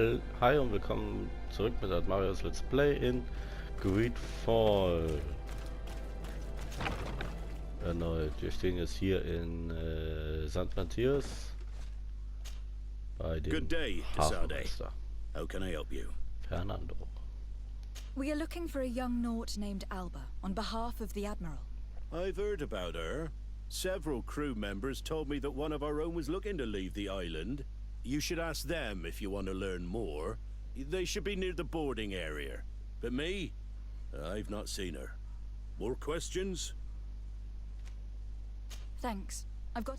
Hi und willkommen zurück mit Marios Let's Play in Greedfall. Erneut, wir stehen jetzt hier in St. Matthias bei dem Hafenmeister. How can I help you? Fernando. We are looking for a young Naut named Alba on behalf of the Admiral. I've heard about her. Several crew members told me that one of our own was looking to leave the island. You should ask them if you want to learn more. They should be near the boarding area. But me? I've not seen her. More questions? Thanks. I've got...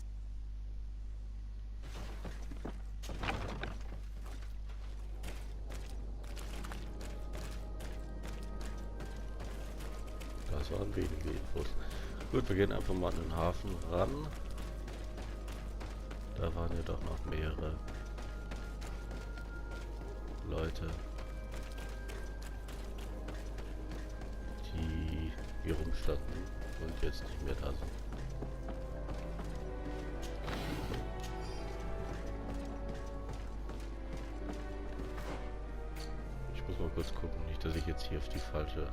Das waren wenige Infos. Gut, wir gehen einfach mal an den Hafen ran. Da waren ja doch noch mehrere Leute, die hier rumstanden und jetzt nicht mehr da sind. Ich muss mal kurz gucken, nicht, dass ich jetzt hier auf die falsche...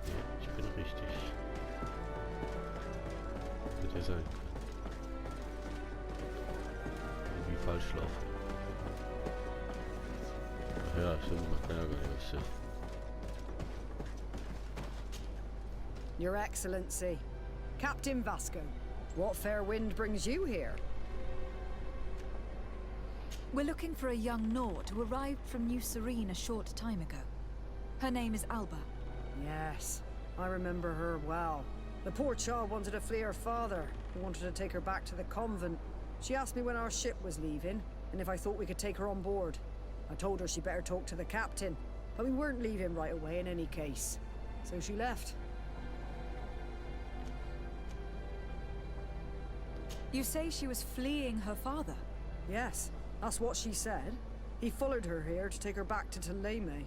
Nee, ich bin richtig. Wird ja sein können. Irgendwie falsch laufen. Ach ja, stimmt, man kann ja gar nicht aufs Schiff. Your Excellency, Captain Vasco, what fair wind brings you here? We're looking for a young Naut who arrived from New Serene a short time ago. Her name is Alba. Yes, I remember her well. The poor child wanted to flee her father, who wanted to take her back to the convent. She asked me when our ship was leaving, and if I thought we could take her on board. I told her she better talk to the captain, but we weren't leaving right away in any case. So she left. You say she was fleeing her father? Yes, that's what she said. He followed her here to take her back to Teleme.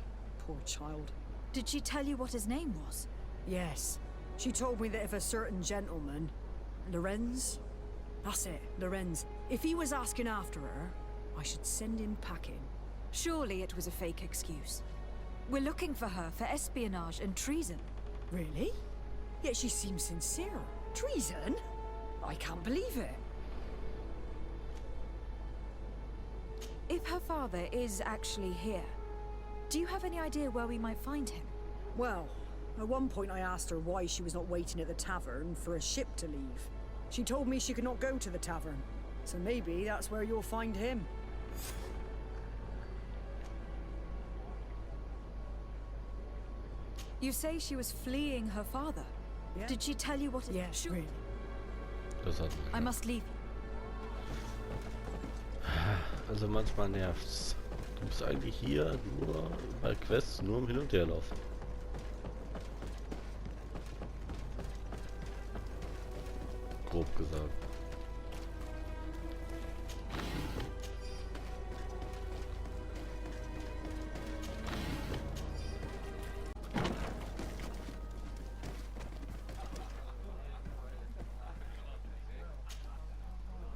Poor child. Did she tell you what his name was? Yes. She told me that if a certain gentleman... Lorenz? That's it, Lorenz. If he was asking after her, I should send him packing. Surely it was a fake excuse. We're looking for her for espionage and treason. Really? Yet she seems sincere. Treason? I can't believe it. If her father is actually here, do you have any idea where we might find him? Well, at one point I asked her why she was not waiting at the tavern for a ship to leave. She told me she could not go to the tavern, so maybe that's where you'll find him. You say she was fleeing her father. Yeah. Did she tell you what? Yes, Sure. really. I must leave. Also manchmal nervt's. Du bist eigentlich hier nur bei Quests, nur im Hin- und Herlaufen. Grob gesagt.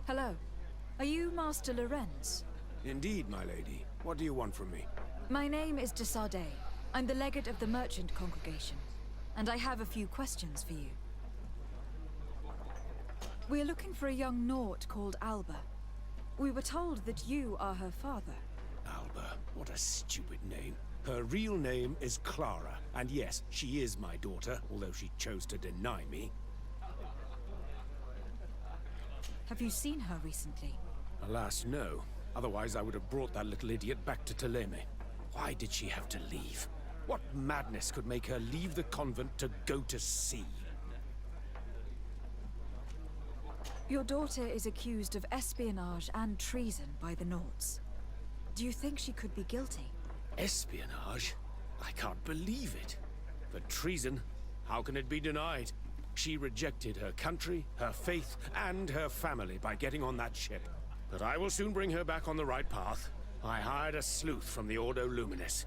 Hello. Are you Master Lorenz? Indeed, my lady. What do you want from me? My name is de Sardet. I'm the legate of the merchant congregation, and I have a few questions for you. We're looking for a young Naut called Alba. We were told that you are her father. Alba. What a stupid name. Her real name is Clara, and yes, she is my daughter, although she chose to deny me. Have you seen her recently? Alas, no. Otherwise, I would have brought that little idiot back to Teleme. Why did she have to leave? What madness could make her leave the convent to go to sea? Your daughter is accused of espionage and treason by the Nauts. Do you think she could be guilty? Espionage? I can't believe it. But treason? How can it be denied? She rejected her country, her faith, and her family by getting on that ship. But I will soon bring her back on the right path. I hired a sleuth from the Ordo Luminis.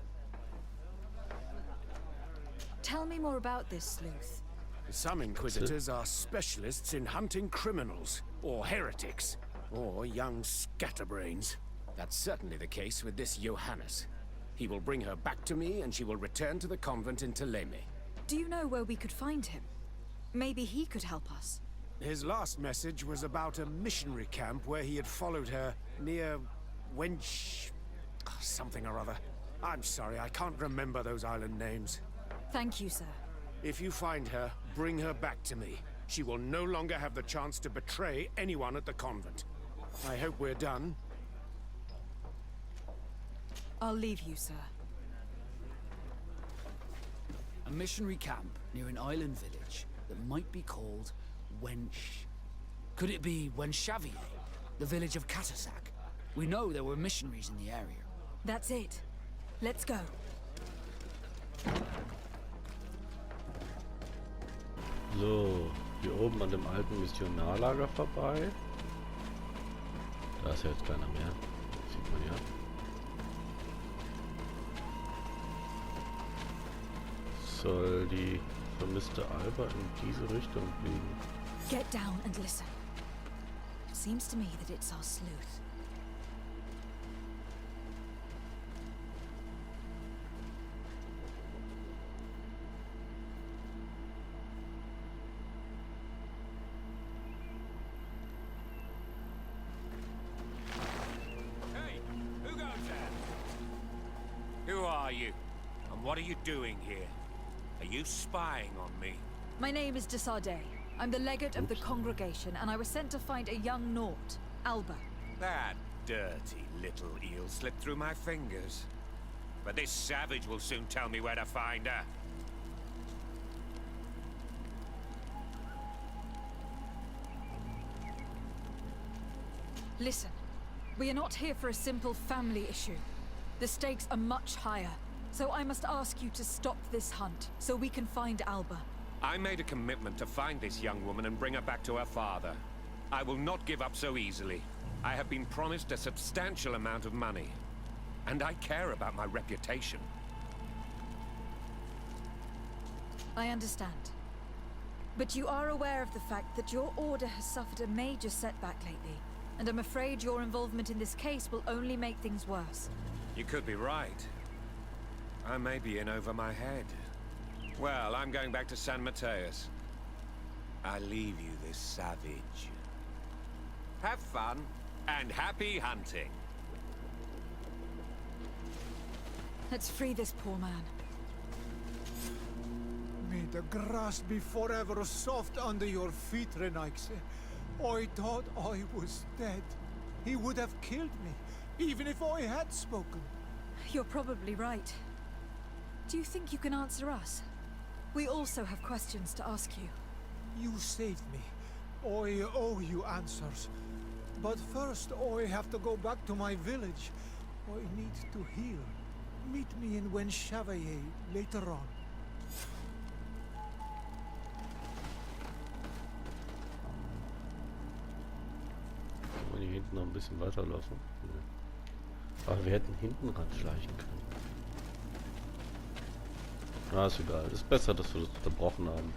Tell me more about this sleuth. Some Inquisitors are specialists in hunting criminals, or heretics, or young scatterbrains. That's certainly the case with this Johannes. He will bring her back to me, and she will return to the convent in Teleme. Do you know where we could find him? Maybe he could help us. His last message was about a missionary camp where he had followed her near Wench... something or other. I'm sorry, I can't remember those island names. Thank you, sir. If you find her, bring her back to me. She will no longer have the chance to betray anyone at the convent. I hope we're done. I'll leave you, sir. A missionary camp near an island village that might be called Wench. Could it be Wenshavier, the village of Katasak? We know there were missionaries in the area. That's it. Let's go. So, hier oben an dem alten Missionarlager vorbei. Da ist ja jetzt keiner mehr. Sieht man ja. Soll die vermisste Alba in diese Richtung fliegen? Get down and listen. It seems to me that it's our sleuth. Hey, who goes there? Who are you? And what are you doing here? Are you spying on me? My name is Desardet. I'm the legate of the congregation, and I was sent to find a young Naut, Alba. That dirty little eel slipped through my fingers. But this savage will soon tell me where to find her. Listen, we are not here for a simple family issue. The stakes are much higher, so I must ask you to stop this hunt, so we can find Alba. I made a commitment to find this young woman and bring her back to her father. I will not give up so easily. I have been promised a substantial amount of money. And I care about my reputation. I understand. But you are aware of the fact that your order has suffered a major setback lately, and I'm afraid your involvement in this case will only make things worse. You could be right. I may be in over my head. Well, I'm going back to San Mateus. I leave you this savage. Have fun, and happy hunting. Let's free this poor man. May the grass be forever soft under your feet, Renaxe. I thought I was dead. He would have killed me, even if I had spoken. You're probably right. Do you think you can answer us? We also have questions to ask you. You saved me. I owe you answers. But first, I have to go back to my village. I need to heal. Meet me in Wenshavier later on. Kann man hier hinten noch ein bisschen weiterlaufen? Nee. Aber wir hätten hinten ranschleichen können. Na, ist egal. Ist besser, dass wir das unterbrochen haben.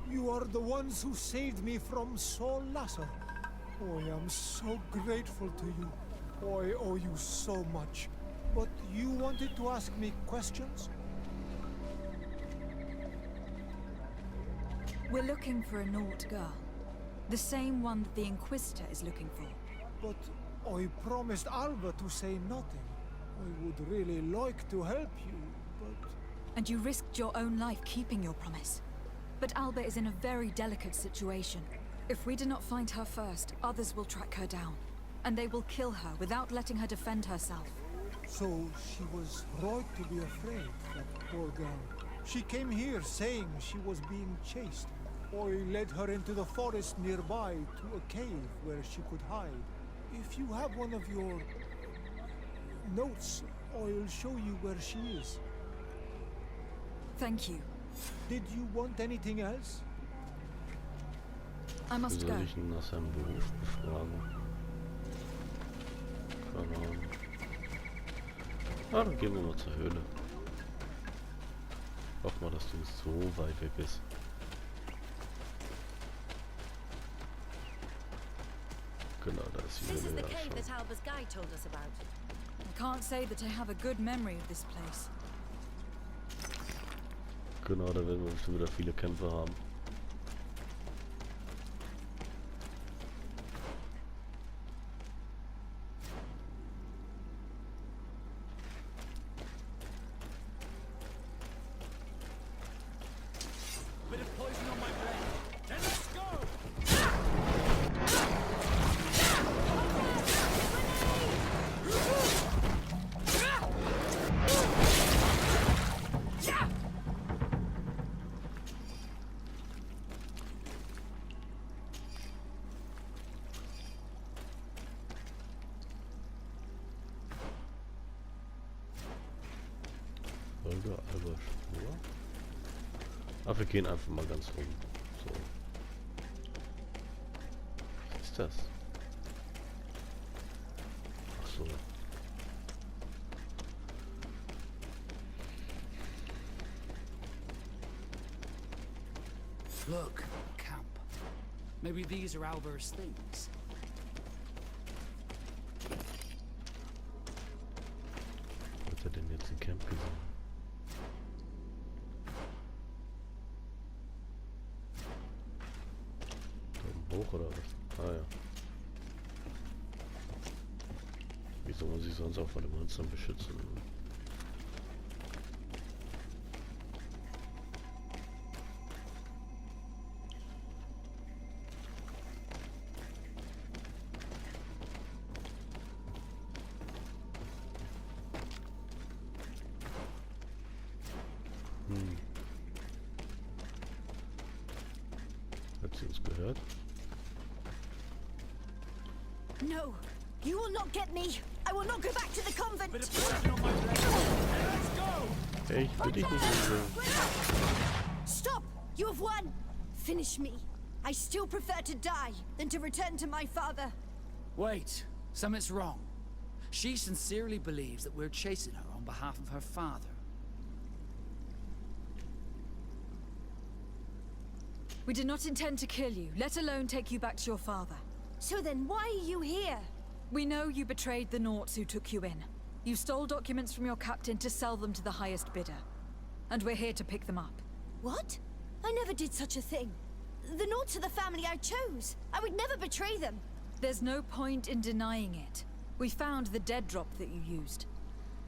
You are the ones who saved me from Saul Lasser. I am so grateful to you. I owe you so much. But you wanted to ask me questions? We're looking for a Naut girl. The same one that the Inquisitor is looking for. But I promised Alba to say nothing. I would really like to help you, but... And you risked your own life keeping your promise. But Alba is in a very delicate situation. If we do not find her first, others will track her down. And they will kill her without letting her defend herself. So she was right to be afraid, that poor girl. She came here saying she was being chased. I led her into the forest nearby to a cave where she could hide. If you have one of your notes, I'll show you where she is. Thank you. Did you want anything else? I must Wie go. soll ich ihn nach seinem Beruf befragen? Keine Ahnung. Ah, dann gehen wir mal zur Höhle. Hoffen wir, dass du nicht so weit weg bist. Genau, da ist die This is Höhle the ja cave schon. that Alba's guide told us about. I can't say that I have a good memory of this place. Genau, da werden wir bestimmt wieder viele Kämpfe haben. Bit of poison on my brain. Then let's go! Folge Alba Spur. Ach, wir gehen einfach mal ganz rum. So. Was ist das? Ach so. Look, camp. Maybe these are Alber's things. Was hat er denn jetzt im Camp gesehen? Da oben hoch oder was? Ah ja. Wie soll man sich sonst auch von den Monstern beschützen? Hat sie uns gehört? No, you will not get me. I will not go back to the convent. Bit of poison on my brain. Then let's go! Hey, ich will dich nicht umbringen. Stop! You have won. Finish me. I still prefer to die than to return to my father. Wait, something's wrong. She sincerely believes that we're chasing her on behalf of her father. We did not intend to kill you, let alone take you back to your father. So then why are you here? We know you betrayed the Nauts who took you in. You stole documents from your captain to sell them to the highest bidder. And we're here to pick them up. What? I never did such a thing. The Nauts are the family I chose. I would never betray them. There's no point in denying it. We found the dead drop that you used.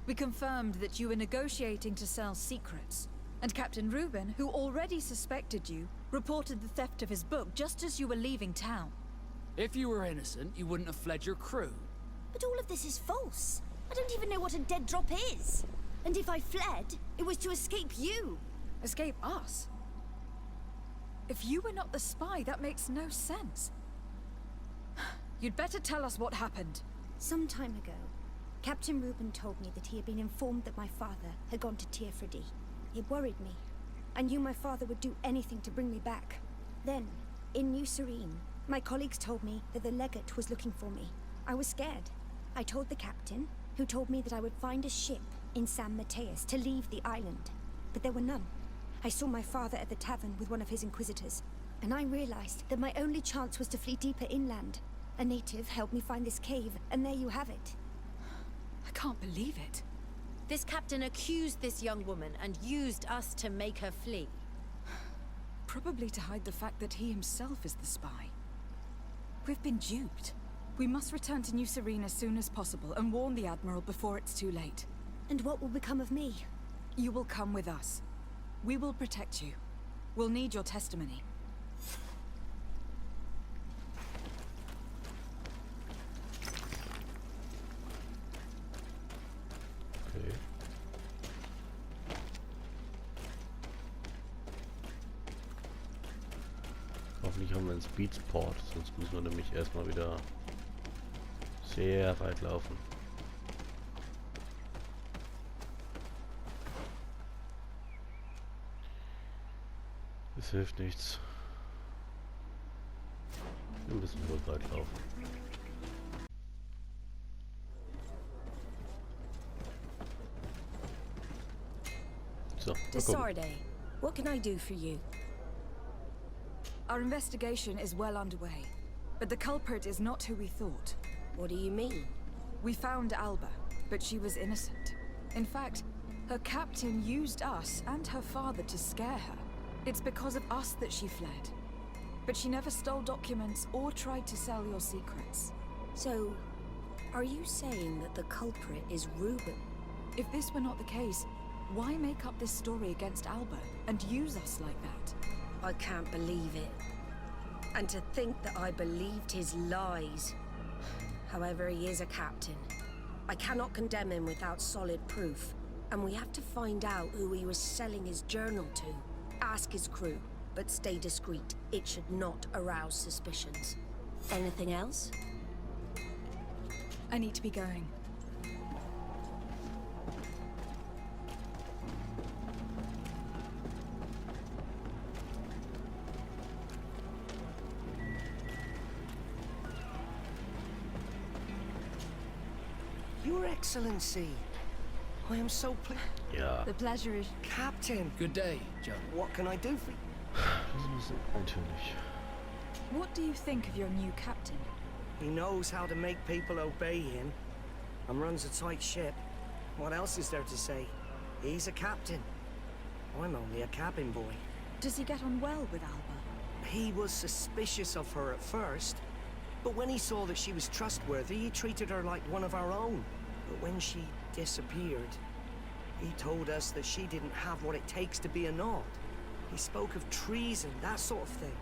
We confirmed that you were negotiating to sell secrets. And Captain Reuben, who already suspected you, reported the theft of his book just as you were leaving town. If you were innocent, you wouldn't have fled your crew. But all of this is false. I don't even know what a dead drop is. And if I fled, it was to escape you. Escape us? If you were not the spy, that makes no sense. You'd better tell us what happened. Some time ago, Captain Reuben told me that he had been informed that my father had gone to Teerfredi. It worried me. I knew my father would do anything to bring me back. Then, in New Serene, my colleagues told me that the legate was looking for me. I was scared. I told the captain, who told me that I would find a ship in San Mateus to leave the island. But there were none. I saw my father at the tavern with one of his inquisitors, and I realized that my only chance was to flee deeper inland. A native helped me find this cave, and there you have it. I can't believe it. This captain accused this young woman and used us to make her flee. Probably to hide the fact that he himself is the spy. We've been duped. We must return to New Serene as soon as possible and warn the Admiral before it's too late. And what will become of me? You will come with us. We will protect you. We'll need your testimony. Okay. Hoffentlich haben wir einen Speedsport, sonst müssen wir nämlich erstmal wieder sehr weit laufen. Das hilft nichts. Wir müssen wohl weit laufen. So, mal gucken. Desarde, what can I do for you? Our investigation is well underway, but the culprit is not who we thought. What do you mean? We found Alba, but she was innocent. In fact, her captain used us and her father to scare her. It's because of us that she fled. But she never stole documents or tried to sell your secrets. So, are you saying that the culprit is Reuben? If this were not the case, why make up this story against Alba and use us like that? I can't believe it. And to think that I believed his lies. However, he is a captain. I cannot condemn him without solid proof. And we have to find out who he was selling his journal to. Ask his crew, but stay discreet. It should not arouse suspicions. Anything else? I need to be going. Your Excellency, I am so pleased. Ja. The pleasure is... Captain, Good day, Joe. what can I do for you? Natürlich. What do you think of your new captain? He knows how to make people obey him and runs a tight ship. What else is there to say? He's a captain. I'm only a cabin boy. Does he get on well with Alba? He was suspicious of her at first, but when he saw that she was trustworthy, he treated her like one of our own. But when she disappeared, he told us that she didn't have what it takes to be a Naut. He spoke of treason, that sort of thing.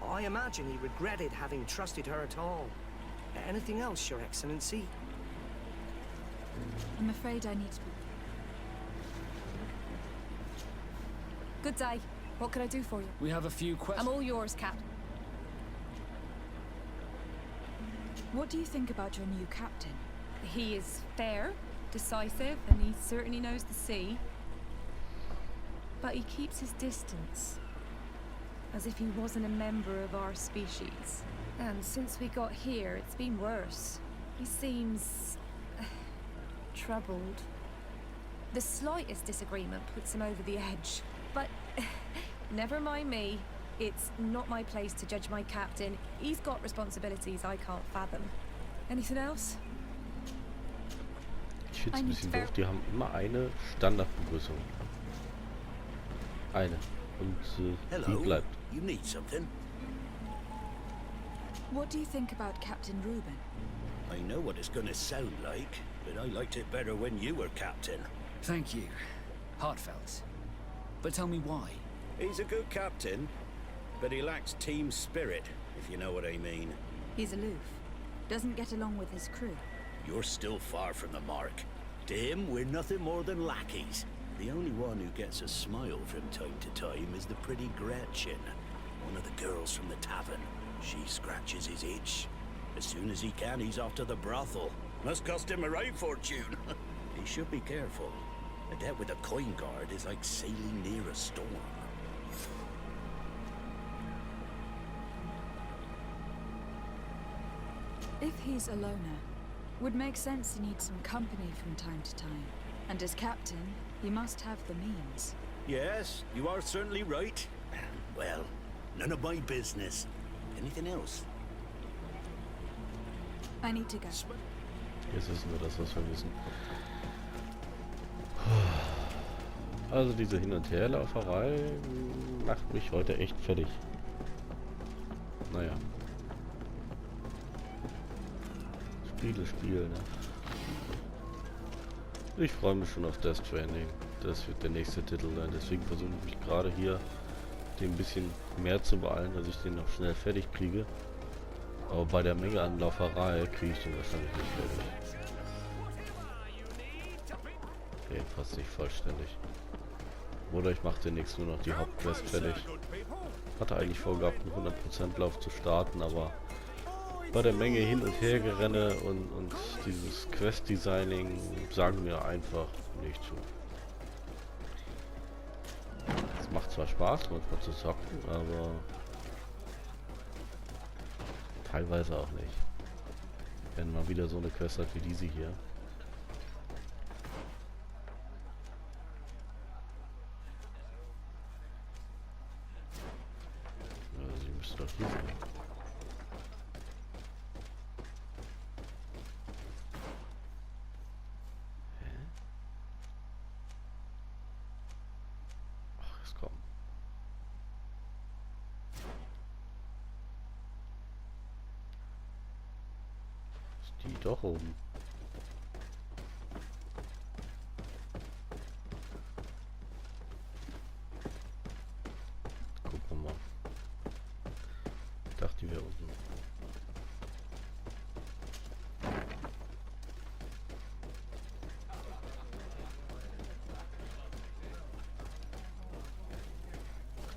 I imagine he regretted having trusted her at all. Anything else, Your Excellency? I'm afraid I need to be... Good day. What can I do for you? We have a few questions. I'm all yours, Cap. What do you think about your new captain? He is fair, decisive, and he certainly knows the sea. But he keeps his distance, as if he wasn't a member of our species. And since we got here, it's been worse. He seems... troubled. The slightest disagreement puts him over the edge. But never mind me. It's not my place to judge my captain. He's got responsibilities I can't fathom. Anything else? Ich finde es ein bisschen doof, die haben immer eine Standardbegrüßung. Eine. Und die Hello. bleibt. You need something? What do you think about Captain Reuben? I know what it's gonna sound like, but I liked it better when you were captain. Thank you. Heartfelt. But tell me why. He's a good captain, but he lacks team spirit, if you know what I mean. He's aloof. Doesn't get along with his crew. You're still far from the mark. To him, we're nothing more than lackeys. The only one who gets a smile from time to time is the pretty Gretchen, one of the girls from the tavern. She scratches his itch. As soon as he can, he's off to the brothel. Must cost him a right fortune. He should be careful. A debt with a coin guard is like sailing near a storm. If he's a loner, would make sense he needs some company from time to time. And as captain, he must have the means. Yes, you are certainly right. Well, none of my business. Anything else? I need to go. Jetzt wissen wir das, was wir wissen. Also diese Hin- und Herlauferei macht mich heute echt fertig. Naja. Spiel, ne? Ich freue mich schon auf Death Stranding. Das wird der nächste Titel sein. Deswegen versuche ich mich gerade hier den ein bisschen mehr zu beeilen, dass ich den noch schnell fertig kriege. Aber bei der Menge an Lauferei kriege ich den wahrscheinlich nicht fertig. Okay, fast nicht vollständig. Oder ich mache demnächst nur noch die Hauptquest fertig. Hatte eigentlich vorgehabt, einen 100% Lauf zu starten, aber bei der Menge hin und her gerenne und dieses Quest-Designing sagen mir einfach nicht zu. Es macht zwar Spaß, manchmal zu zocken, aber teilweise auch nicht. Wenn man wieder so eine Quest hat wie diese hier. Ja, sie müsste doch hier sein. Die doch oben. Gucken wir mal. Ich dachte, die wäre unten.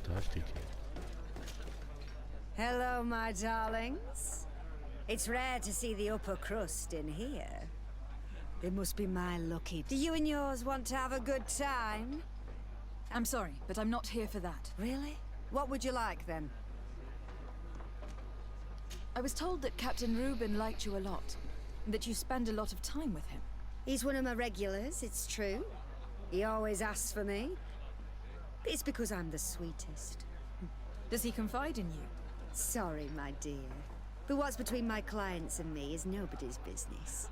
Da steht die. Hello, my darlings. It's rare to see the upper crust in here. It must be my lucky. Do you and yours want to have a good time? I'm sorry, but I'm not here for that. Really? What would you like, then? I was told that Captain Reuben liked you a lot, and that you spend a lot of time with him. He's one of my regulars, it's true. He always asks for me. It's because I'm the sweetest. Does he confide in you? Sorry, my dear. But what's between my clients and me is nobody's business.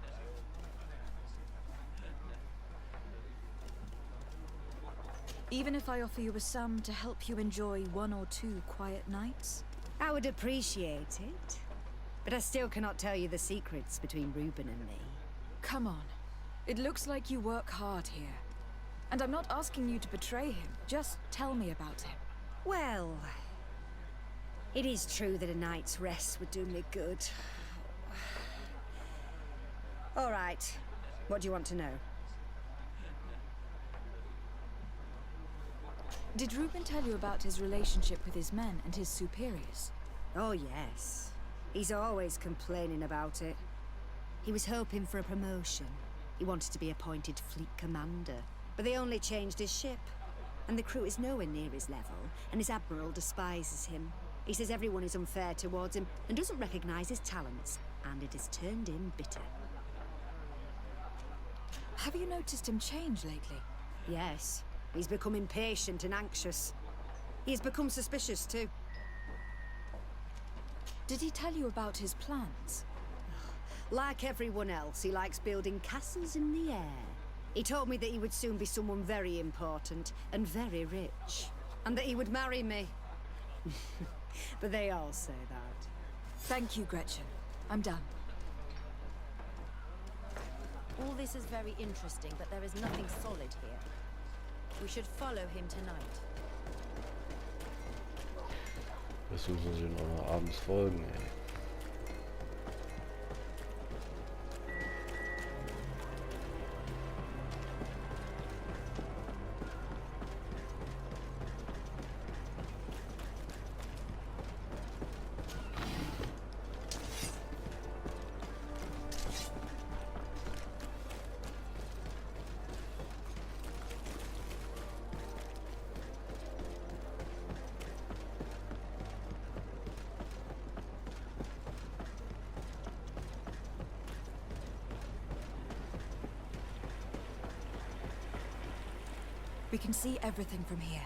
Even if I offer you a sum to help you enjoy 1 or 2 quiet nights? I would appreciate it. But I still cannot tell you the secrets between Reuben and me. Come on. It looks like you work hard here. And I'm not asking you to betray him. Just tell me about him. Well, it is true that a night's rest would do me good. All right. What do you want to know? Did Reuben tell you about his relationship with his men and his superiors? Oh, yes. He's always complaining about it. He was hoping for a promotion. He wanted to be appointed fleet commander. But they only changed his ship. And the crew is nowhere near his level, and his admiral despises him. He says everyone is unfair towards him, and doesn't recognize his talents. And it has turned him bitter. Have you noticed him change lately? Yes. He's become impatient and anxious. He's become suspicious, too. Did he tell you about his plans? Like everyone else, he likes building castles in the air. He told me that he would soon be someone very important and very rich. And that he would marry me. But they all say that. Thank you, Gretchen. I'm done. All this is very interesting, but there is nothing solid here. We should follow him tonight. Das müssen sie noch abends folgen, ey. We can see everything from here.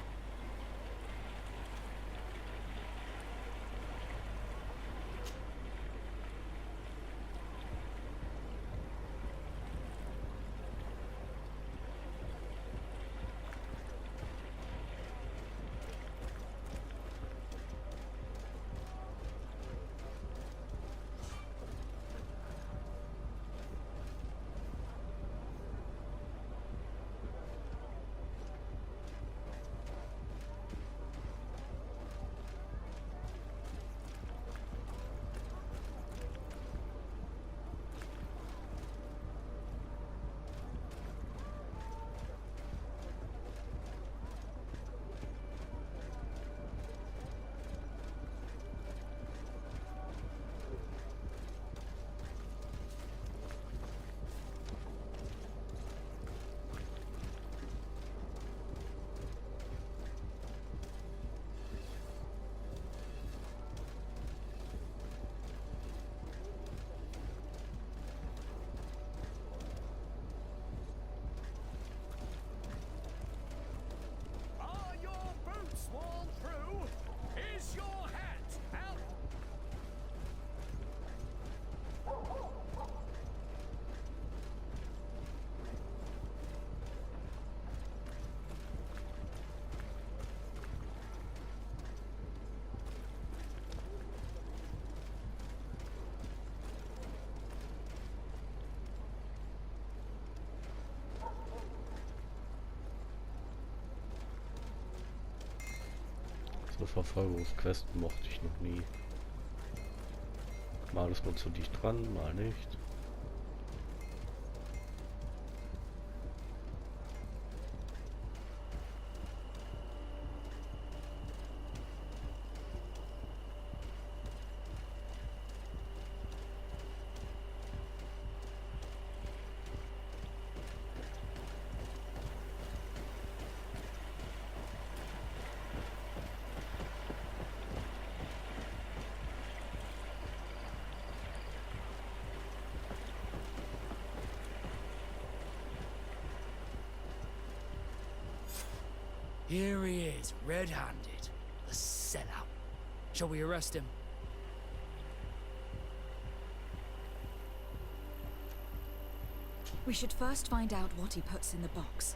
So Verfolgungsquesten mochte ich noch nie. Mal ist man zu dicht dran, mal nicht. Here he is, red-handed. The sellout. Shall we arrest him? We should first find out what he puts in the box.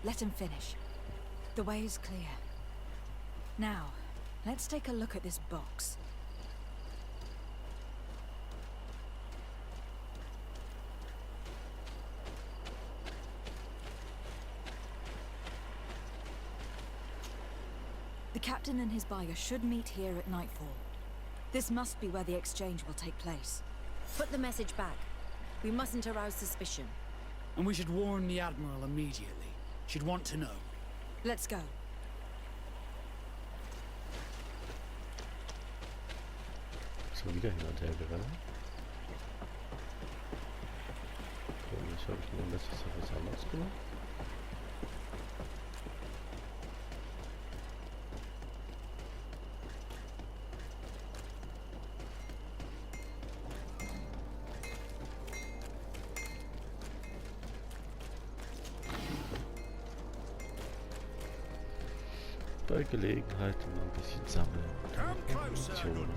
Let him finish. The way is clear. Now, let's take a look at this box. The captain and his buyer should meet here at nightfall. This must be where the exchange will take place. Put the message back. We mustn't arouse suspicion. And we should warn the Admiral immediately. She'd want to know. Let's go. So wieder hin und her gerannt. Komisch, habe ich denn letztes Jahr was anderes gemacht? Bei Gelegenheit immer ein bisschen sammeln. Munition.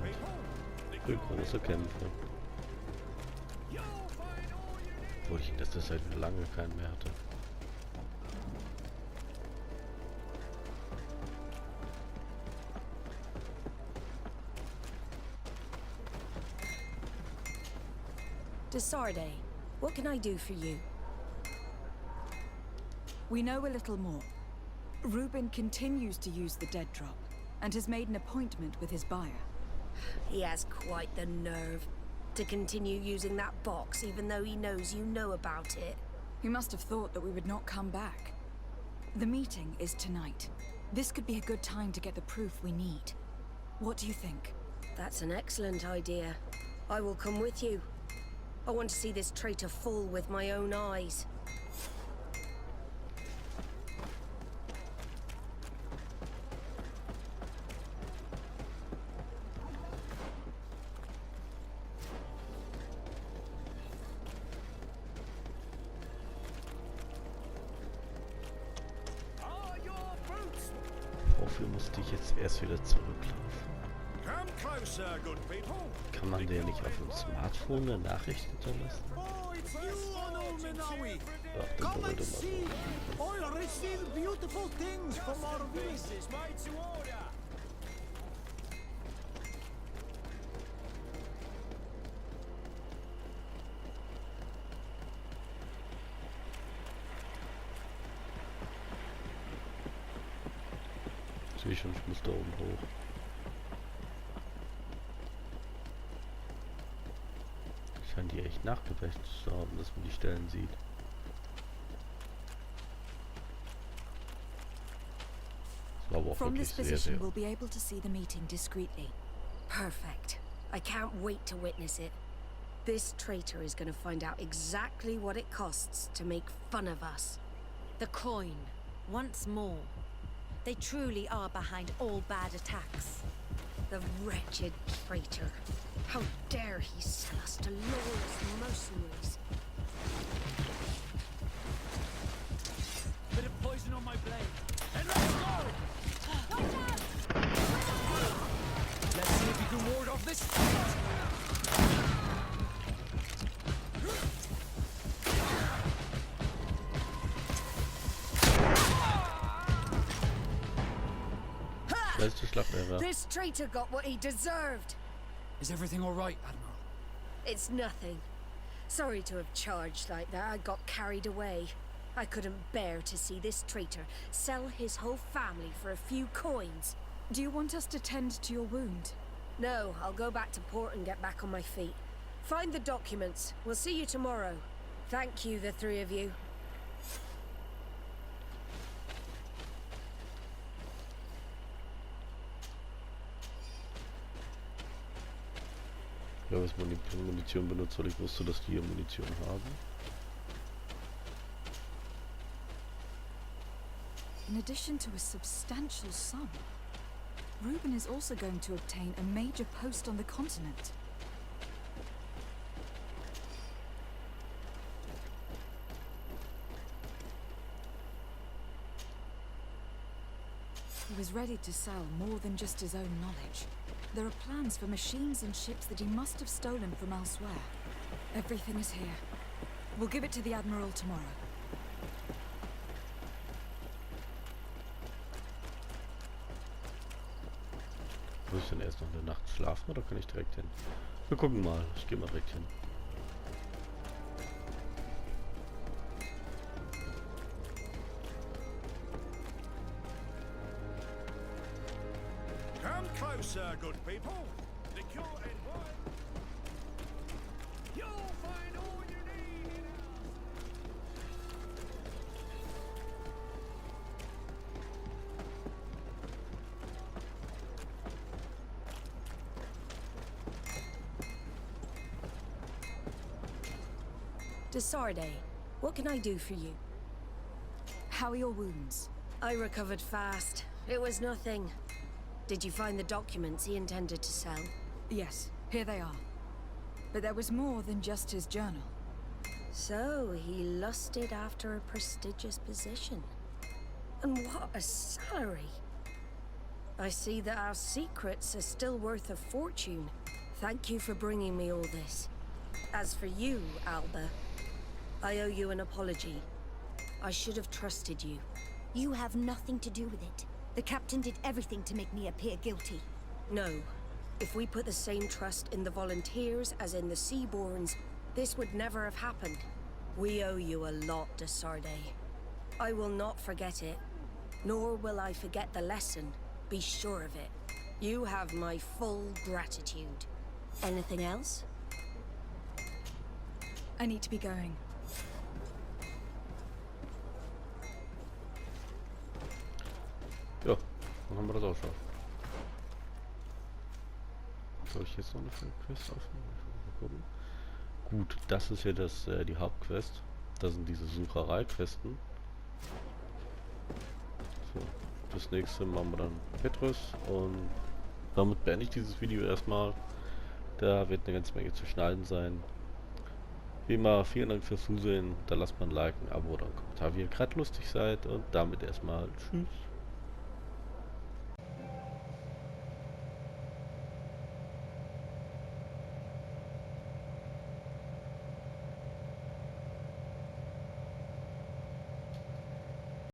Für große Kämpfe. Obwohl ich in letzter Zeit lange keinen mehr hatte. Desarde, what can I do for you? We know a little more. Reuben continues to use the dead drop, and has made an appointment with his buyer. He has quite the nerve to continue using that box even though he knows you know about it. He must have thought that we would not come back. The meeting is tonight. This could be a good time to get the proof we need. What do you think? That's an excellent idea. I will come with you. I want to see this traitor fall with my own eyes. Wofür musste ich jetzt erst wieder zurücklaufen? Kann man der nicht auf dem Smartphone eine Nachricht hinterlassen? Ach, den wollte sehe ich schon, ich muss da oben hoch. Scheint die echt nachgewächt zu haben, dass man die Stellen sieht. Das war aber auch From wirklich this sehr, position, sehr... we'll be able to see the meeting discreetly. Perfect. I can't wait to witness it. This traitor is going to find out exactly what it costs to make fun of us. The coin, once more. They truly are behind all bad attacks. The wretched traitor. How dare he sell us to lawless mercenaries? Bit of poison on my blade. And let's go! Watch out! Let's see if you can ward off this. This traitor got what he deserved. Is everything all right, Admiral? It's nothing. Sorry to have charged like that. I got carried away. I couldn't bear to see this traitor sell his whole family for a few coins. Do you want us to tend to your wound? No, I'll go back to port and get back on my feet. Find the documents. We'll see you tomorrow. Thank you, the three of you. Ich habe jetzt Munition benutzt, weil ich wusste, dass die hier Munition haben. In addition to a substantial sum, Reuben is also going to obtain a major post on the continent. He was ready to sell more than just his own knowledge. There are plans for machines and ships that he must have stolen from elsewhere. Everything is here. We'll give it to the Admiral tomorrow. Muss ich denn erst noch eine Nacht schlafen oder kann ich direkt hin? Wir gucken mal. Ich gehe mal direkt hin. Come closer, good people. Liqueur and wine. You'll find all you need in Desarde, what can I do for you? How are your wounds? I recovered fast. It was nothing. Did you find the documents he intended to sell? Yes, here they are. But there was more than just his journal. So, he lusted after a prestigious position. And what a salary! I see that our secrets are still worth a fortune. Thank you for bringing me all this. As for you, Alba, I owe you an apology. I should have trusted you. You have nothing to do with it. The captain did everything to make me appear guilty. No. If we put the same trust in the volunteers as in the Seaborns, this would never have happened. We owe you a lot, Desarde. I will not forget it, nor will I forget the lesson. Be sure of it. You have my full gratitude. Anything else? I need to be going. Ja, dann haben wir das auch schon. Soll ich jetzt noch eine Quest aufnehmen? Mal gucken. Gut, das ist ja die Hauptquest. Das sind diese Sucherei-Questen. So, das nächste machen wir dann Petrus und damit beende ich dieses Video erstmal. Da wird eine ganze Menge zu schneiden sein. Wie immer, vielen Dank fürs Zusehen. Da lasst mal ein Like, ein Abo oder ein Kommentar, wie ihr gerade lustig seid. Und damit erstmal tschüss.